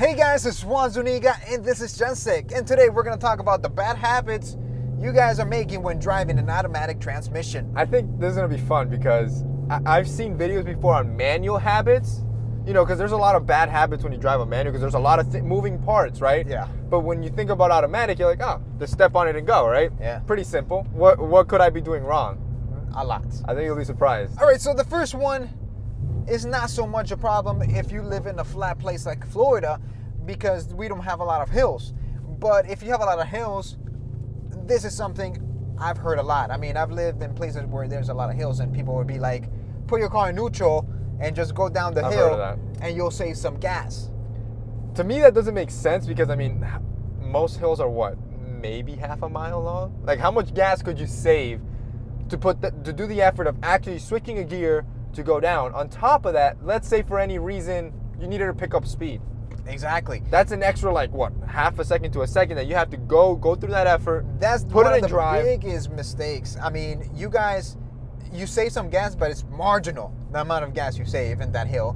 Hey guys, it's Juan Zuniga and this is Jensik, and today we're going to talk about the bad habits you guys are making when driving an automatic transmission. I think this is going to be fun because I've seen videos before on manual habits, you know, because there's a lot of bad habits when you drive a manual because there's a lot of moving parts, right? Yeah. But when you think about automatic, you're like, oh, just step on it and go, right? Yeah. Pretty simple. What could I be doing wrong? A lot. I think you'll be surprised. All right, so the first one is not so much a problem if you live in a flat place like Florida because we don't have a lot of hills. But if you have a lot of hills, this is something I've heard a lot. I mean, I've lived in places where there's a lot of hills and people would be like, put your car in neutral and just go down the hill and you'll save some gas. To me, that doesn't make sense because, I mean, most hills are what? Maybe half a mile long? Like, how much gas could you save to do the effort of actually switching a gear to go down? On top of that, let's say for any reason you needed to pick up speed. Exactly. That's an extra, like, what, half a second to a second that you have to go through that effort. That's put one it in of the drive. biggest mistakes. I mean, you guys, you save some gas, but it's marginal, the amount of gas you save in that hill.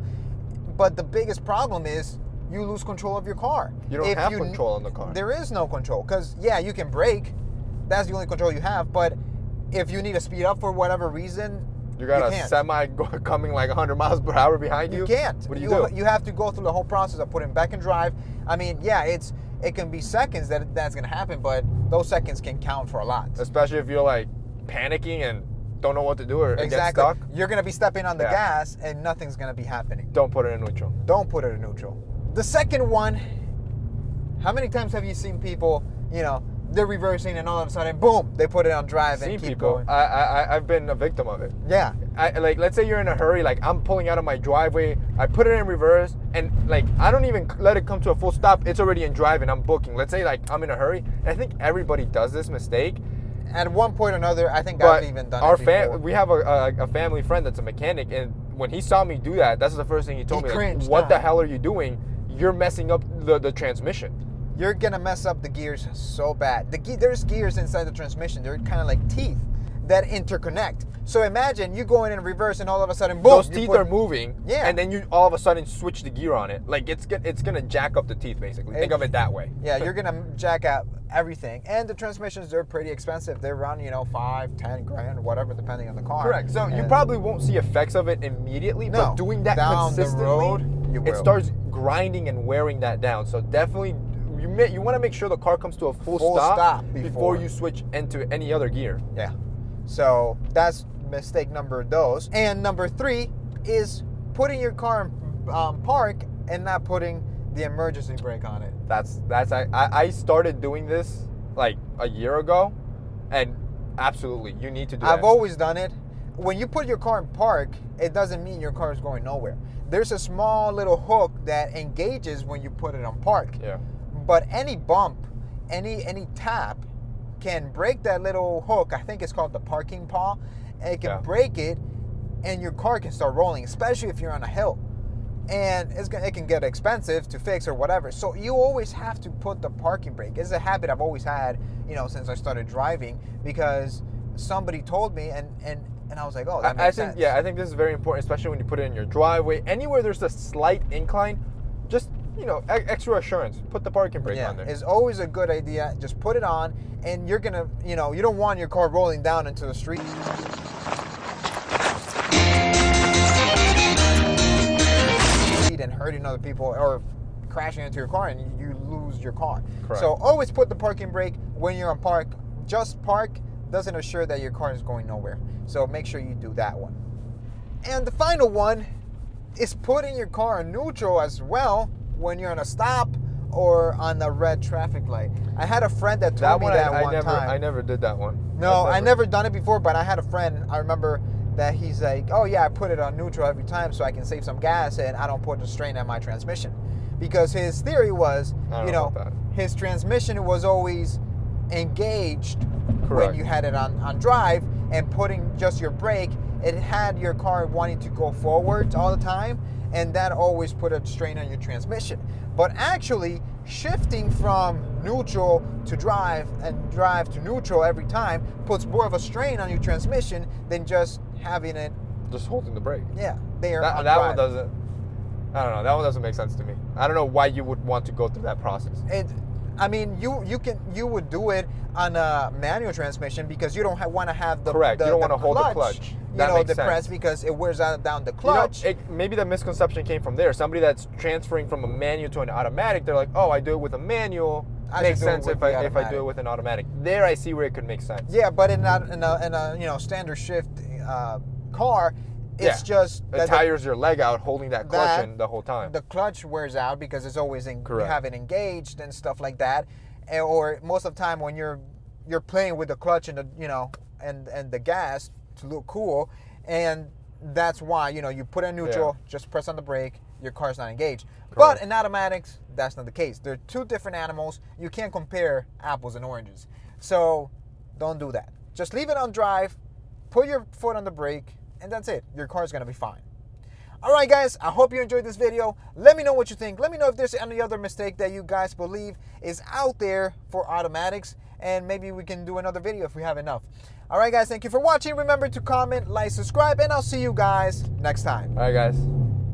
But the biggest problem is you lose control of your car. You don't have control on the car. There is no control because, yeah, you can brake. That's the only control you have. But if you need to speed up for whatever reason, you got you a can't. sgoing like 100 miles per hour behind you. You can't. What do you do? You have to go through the whole process of putting back in drive. I mean, yeah, it can be seconds that's going to happen, but those seconds can count for a lot. Especially if you're like panicking and don't know what to do or get stuck. You're going to be stepping on the gas and nothing's going to be happening. Don't put it in neutral. Don't put it in neutral. The second one, how many times have you seen people, you know, they're reversing and all of a sudden, boom, they put it on drive and keep going. I've been a victim of it. Yeah. Like, let's say you're in a hurry, like I'm pulling out of my driveway, I put it in reverse, and like I don't even let it come to a full stop. It's already in drive and I'm booking. Let's say like I'm in a hurry, and I think everybody does this mistake. At one point or another, I think I've even done it before. We have a family friend that's a mechanic, and when he saw me do that, that's the first thing he told me. Like, what the hell are you doing? You're messing up the transmission. You're gonna mess up the gears so bad. There's gears inside the transmission. They're kind of like teeth that interconnect. So imagine you going in reverse and all of a sudden, boom! Those teeth are moving, yeah, and then you all of a sudden switch the gear on it. Like it's gonna jack up the teeth, basically. Think of it that way. Yeah, you're gonna jack up everything, and the transmissions, they're pretty expensive. They run, you know, 5, 10 grand, whatever, depending on the car. Correct. So you probably won't see effects of it immediately, but doing that down consistently, the road, you will. It starts grinding and wearing that down. So definitely. You want to make sure the car comes to a full stop before you switch into any other gear. Yeah. So that's mistake number those. And number 3 is putting your car in park and not putting the emergency brake on it. I started doing this like a year ago, and absolutely, you need to do that. I've always done it. When you put your car in park, it doesn't mean your car is going nowhere. There's a small little hook that engages when you put it on park. Yeah. But any bump, any tap can break that little hook. I think it's called the parking paw. And it can break it, and your car can start rolling, especially if you're on a hill. And it can get expensive to fix or whatever. So you always have to put the parking brake. It's a habit I've always had, you know, since I started driving, because somebody told me, and I was like, oh, that makes sense. Yeah, I think this is very important, especially when you put it in your driveway. Anywhere there's a slight incline, just, you know, extra assurance. Put the parking brake on there. It's always a good idea. Just put it on, and you're gonna, you know, you don't want your car rolling down into the street. And hurting other people or crashing into your car, and you lose your car. Correct. So always put the parking brake when you're on park. Just park doesn't assure that your car is going nowhere. So make sure you do that one. And the final one is putting your car in neutral as well when you're on a stop or on the red traffic light. I had a friend that told me that one time. I never did that one. No, I never done it before, but I had a friend, I remember, that he's like, oh yeah, I put it on neutral every time so I can save some gas and I don't put the strain on my transmission. Because his theory was, you know, his transmission was always engaged when you had it on drive, and putting just your brake, it had your car wanting to go forwards all the time, and that always put a strain on your transmission. But actually, shifting from neutral to drive and drive to neutral every time puts more of a strain on your transmission than just having it. Just holding the brake. Yeah, there. That one doesn't. I don't know. That one doesn't make sense to me. I don't know why you would want to go through that process. I mean, you would do it on a manual transmission because you don't want to have the correct. You don't want to hold the clutch. That makes sense. Depressed because it wears down the clutch. Maybe the misconception came from there. Somebody that's transferring from a manual to an automatic, they're like, oh, I do it with a manual. Makes sense if I do it with an automatic. There, I see where it could make sense. Yeah, but in a standard shift car, it's just it tires your leg out holding that clutch in the whole time. The clutch wears out because it's always you have it engaged and stuff like that, or most of the time when you're playing with the clutch and the and the gas to look cool, and that's why you put it in neutral, just press on the brake, your car's not engaged. Correct. But in automatics, that's not the case. They're two different animals. You can't compare apples and oranges. So don't do that. Just leave it on drive, put your foot on the brake, and that's it. Your car's gonna be fine. All right, guys, I hope you enjoyed this video. Let me know what you think. Let me know if there's any other mistake that you guys believe is out there for automatics, and maybe we can do another video if we have enough. All right, guys, thank you for watching. Remember to comment, like, subscribe, and I'll see you guys next time. All right, guys.